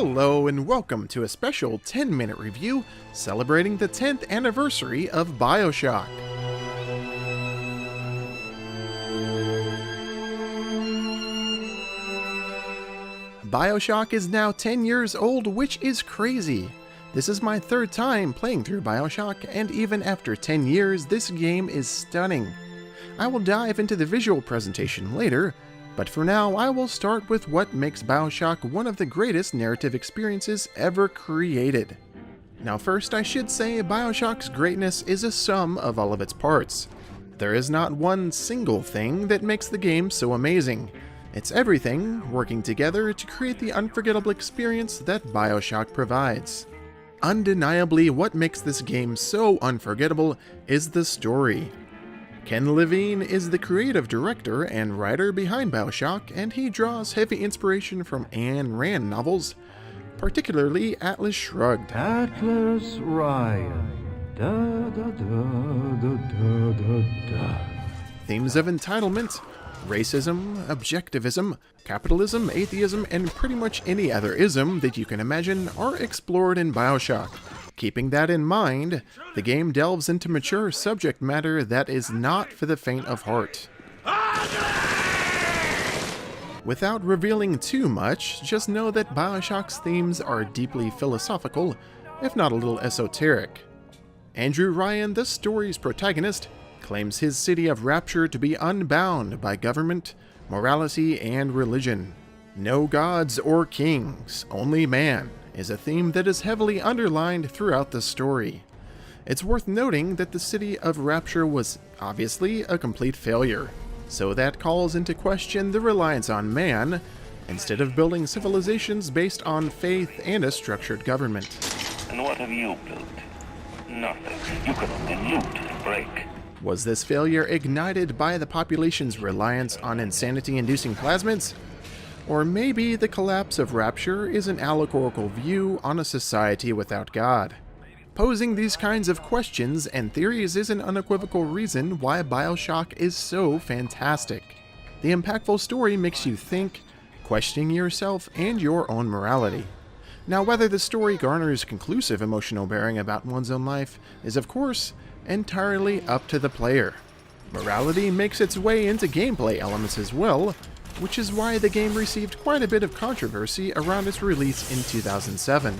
Hello and welcome to a special 10-minute review celebrating the 10th anniversary of Bioshock. Bioshock is now 10 years old, which is crazy. This is my third time playing through Bioshock, and even after 10 years, this game is stunning. I will dive into the visual presentation later, but for now I will start with what makes Bioshock one of the greatest narrative experiences ever created. Now first, I should say Bioshock's greatness is a sum of all of its parts. There is not one single thing that makes the game so amazing. It's everything working together to create the unforgettable experience that Bioshock provides. Undeniably, what makes this game so unforgettable is the story. Ken Levine is the creative director and writer behind Bioshock, and he draws heavy inspiration from Ayn Rand novels, particularly Atlas Shrugged. Atlas Ryan. Da, da, da, da, da, da, da. Themes of entitlement, racism, objectivism, capitalism, atheism, and pretty much any other ism that you can imagine are explored in Bioshock. Keeping that in mind, the game delves into mature subject matter that is not for the faint of heart. Without revealing too much, just know that Bioshock's themes are deeply philosophical, if not a little esoteric. Andrew Ryan, the story's protagonist, claims his city of Rapture to be unbound by government, morality, and religion. No gods or kings, only man, is a theme that is heavily underlined throughout the story. It's worth noting that the city of Rapture was obviously a complete failure, so that calls into question the reliance on man, instead of building civilizations based on faith and a structured government. And what have you built? Nothing. You can only loot and break. Was this failure ignited by the population's reliance on insanity-inducing plasmids? Or maybe the collapse of Rapture is an allegorical view on a society without God. Posing these kinds of questions and theories is an unequivocal reason why Bioshock is so fantastic. The impactful story makes you think, questioning yourself and your own morality. Now, whether the story garners conclusive emotional bearing about one's own life is, of course, entirely up to the player. Morality makes its way into gameplay elements as well, which is why the game received quite a bit of controversy around its release in 2007.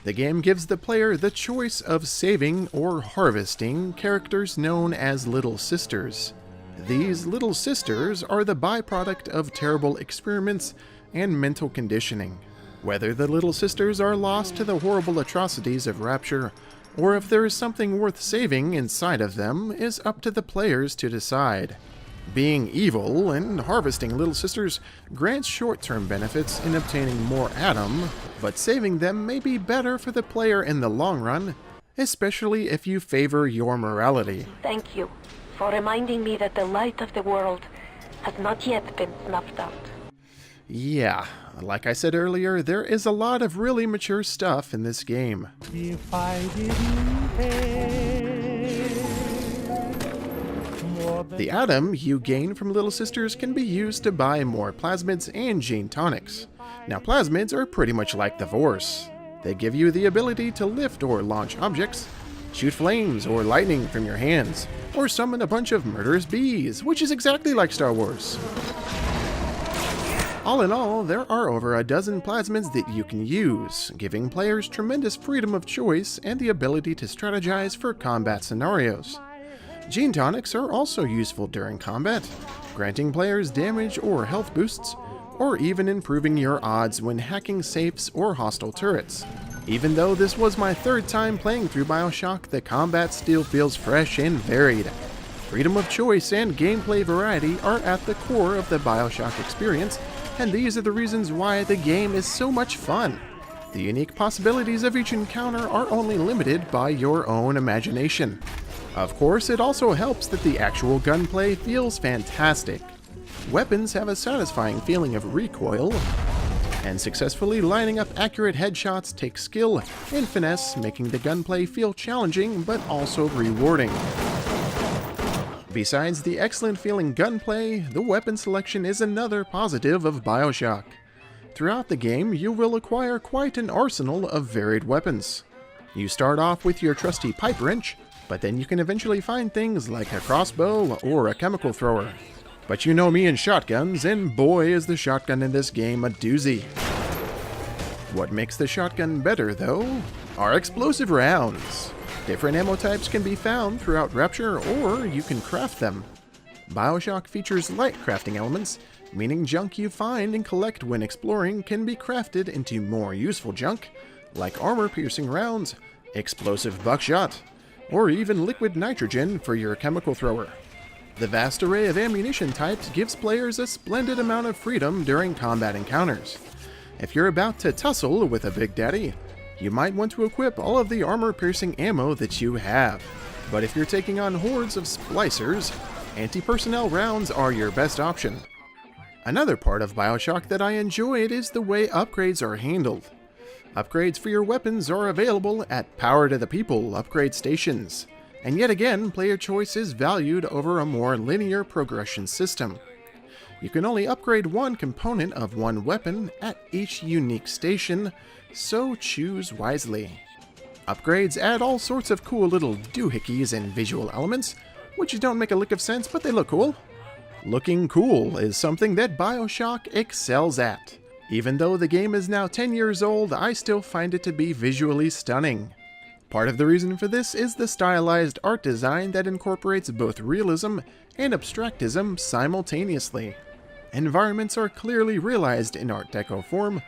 The game gives the player the choice of saving or harvesting characters known as Little Sisters. These Little Sisters are the byproduct of terrible experiments and mental conditioning. Whether the Little Sisters are lost to the horrible atrocities of Rapture, or if there is something worth saving inside of them, is up to the players to decide. Being evil and harvesting Little Sisters grants short-term benefits in obtaining more Atom, but saving them may be better for the player in the long run, especially if you favor your morality. Thank you for reminding me that the light of the world has not yet been snuffed out. Yeah, like I said earlier, there is a lot of really mature stuff in this game. If I didn't pay more than The Atom you gain from Little Sisters can be used to buy more plasmids and gene tonics. Now, plasmids are pretty much like the Force. They give you the ability to lift or launch objects, shoot flames or lightning from your hands, or summon a bunch of murderous bees, which is exactly like Star Wars. All in all, there are over a dozen plasmids that you can use, giving players tremendous freedom of choice and the ability to strategize for combat scenarios. Gene tonics are also useful during combat, granting players damage or health boosts, or even improving your odds when hacking safes or hostile turrets. Even though this was my third time playing through Bioshock, the combat still feels fresh and varied. Freedom of choice and gameplay variety are at the core of the Bioshock experience, and these are the reasons why the game is so much fun. The unique possibilities of each encounter are only limited by your own imagination. Of course, it also helps that the actual gunplay feels fantastic. Weapons have a satisfying feeling of recoil, and successfully lining up accurate headshots takes skill and finesse, making the gunplay feel challenging but also rewarding. Besides the excellent feeling gunplay, the weapon selection is another positive of Bioshock. Throughout the game, you will acquire quite an arsenal of varied weapons. You start off with your trusty pipe wrench, but then you can eventually find things like a crossbow or a chemical thrower. But you know me and shotguns, and boy is the shotgun in this game a doozy. What makes the shotgun better, though, are explosive rounds. Different ammo types can be found throughout Rapture, or you can craft them. Bioshock features light crafting elements, meaning junk you find and collect when exploring can be crafted into more useful junk, like armor-piercing rounds, explosive buckshot, or even liquid nitrogen for your chemical thrower. The vast array of ammunition types gives players a splendid amount of freedom during combat encounters. If you're about to tussle with a Big Daddy, you might want to equip all of the armor-piercing ammo that you have. But if you're taking on hordes of splicers, anti-personnel rounds are your best option. Another part of Bioshock that I enjoyed is the way upgrades are handled. Upgrades for your weapons are available at Power to the People upgrade stations, and yet again, player choice is valued over a more linear progression system. You can only upgrade one component of one weapon at each unique station, so choose wisely. Upgrades add all sorts of cool little doohickeys and visual elements, which don't make a lick of sense, but they look cool. Looking cool is something that Bioshock excels at. Even though the game is now 10 years old, I still find it to be visually stunning. Part of the reason for this is the stylized art design that incorporates both realism and abstractism simultaneously. Environments are clearly realized in Art Deco form,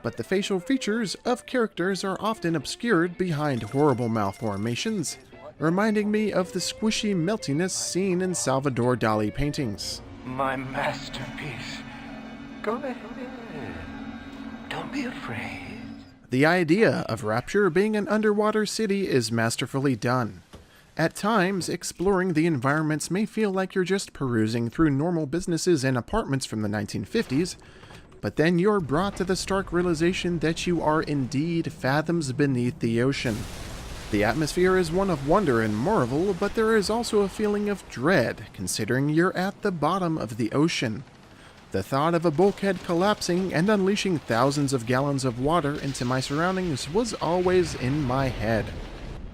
but the facial features of characters are often obscured behind horrible malformations, reminding me of the squishy meltiness seen in Salvador Dali paintings. My masterpiece. Go ahead. Don't be afraid. The idea of Rapture being an underwater city is masterfully done. At times, exploring the environments may feel like you're just perusing through normal businesses and apartments from the 1950s, but then you're brought to the stark realization that you are indeed fathoms beneath the ocean. The atmosphere is one of wonder and marvel, but there is also a feeling of dread, considering you're at the bottom of the ocean. The thought of a bulkhead collapsing and unleashing thousands of gallons of water into my surroundings was always in my head.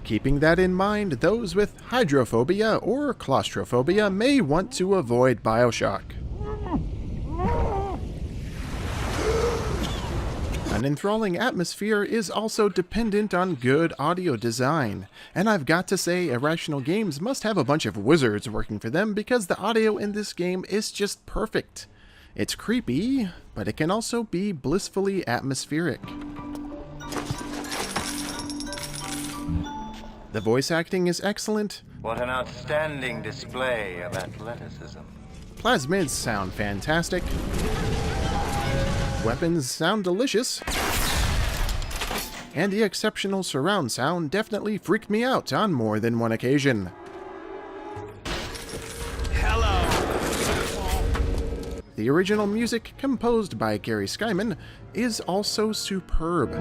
Keeping that in mind, those with hydrophobia or claustrophobia may want to avoid Bioshock. An enthralling atmosphere is also dependent on good audio design, and I've got to say Irrational Games must have a bunch of wizards working for them because the audio in this game is just perfect. It's creepy, but it can also be blissfully atmospheric. The voice acting is excellent. What an outstanding display of athleticism. Plasmids sound fantastic. Weapons sound delicious. And the exceptional surround sound definitely freaked me out on more than one occasion. The original music, composed by Gary Skyman, is also superb.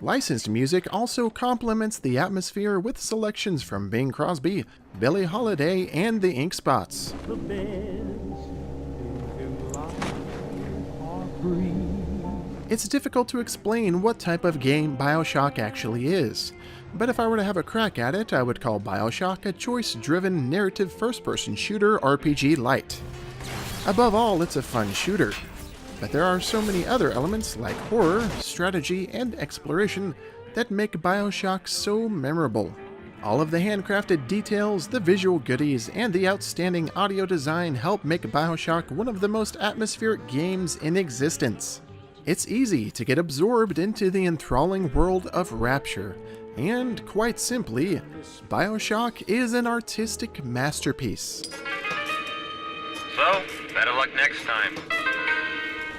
Licensed music also complements the atmosphere with selections from Bing Crosby, Billie Holiday, and the Ink Spots. It's difficult to explain what type of game Bioshock actually is, but if I were to have a crack at it, I would call Bioshock a choice-driven narrative first-person shooter RPG light. Above all, it's a fun shooter, but there are so many other elements like horror, strategy, and exploration that make Bioshock so memorable. All of the handcrafted details, the visual goodies, and the outstanding audio design help make Bioshock one of the most atmospheric games in existence. It's easy to get absorbed into the enthralling world of Rapture, and quite simply, Bioshock is an artistic masterpiece. So, better luck next time.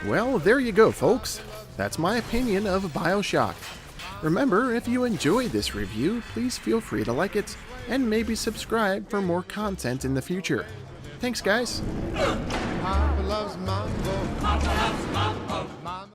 Well, there you go, folks. That's my opinion of Bioshock. Remember, if you enjoyed this review, please feel free to like it, and maybe subscribe for more content in the future. Thanks, guys.